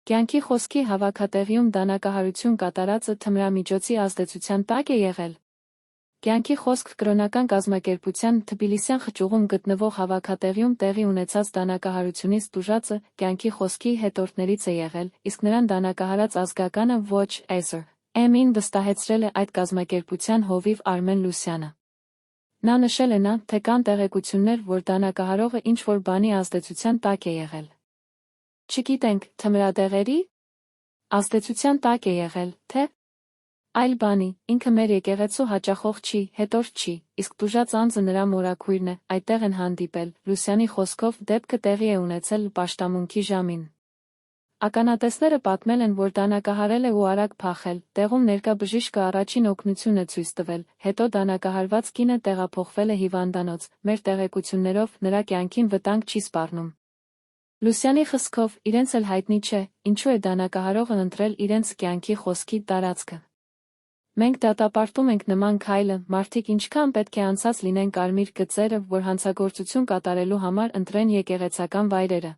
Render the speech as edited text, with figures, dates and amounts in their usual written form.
Կյանքի խոսքի հավաքատեղիում դանակահարություն կատարածը թմրամիջոցի ազդեցության տակ է եղել։ Կյանքի խոսք կրոնական կազմակերպության Թբիլիսյան խճուղում գտնվող հավաքատեղիում տեղի ունեցած դանակահարությունից տուժածը կյանքի խոսքի հետորդներից է եղել, իսկ նրան դանակահարած ազգականը ոչ Էզր Էմին վստահեցրել է այդ կազմակերպության հովիվ Արմեն Լուսյանը։ Նա նշել է, թե կան տեղեկություններ, որ դանակահարողը ինչ-որ բանի ազդեցության տակ է եղել։ Չգիտենք, թմրադեղերի ազդեցության տակ է եղել, թե այլ բանի, ինքը մեր եկեղեցու հաճախող չի, հետորդ չի, իսկ տուժած անձը նրա մորաքույրն է, այդտեղ են հանդիպել, Լուսյանի խոսքով դեպքը տեղի է ունեցել պաշտամունքի ժամին։ Ականատեսները պատմել են, որ դանակահարել է ու արագ փախել, տեղում ներկա բժիշկը առաջին օգնություն է ցույց տվել, հետո դանակահարված կինը տեղափոխվել է հիվանդանոց, մեր տեղեկություններով նրա կյանքին վտանգ չի սպառնում։ Լուսյանի խոսքով իրենց էլ հայտնի չէ, ինչու է դանակահարողը ընտրել իրենց կյանքի խոսքի տարածքը։ Մենք դատապարտում ենք նման քայլը, մարդիկ ինչքան պետք է անցած լինեն կարմիր գծերը, որ հանցագործություն կատարելու համար ընտրեն եկեղեցական վայրերը։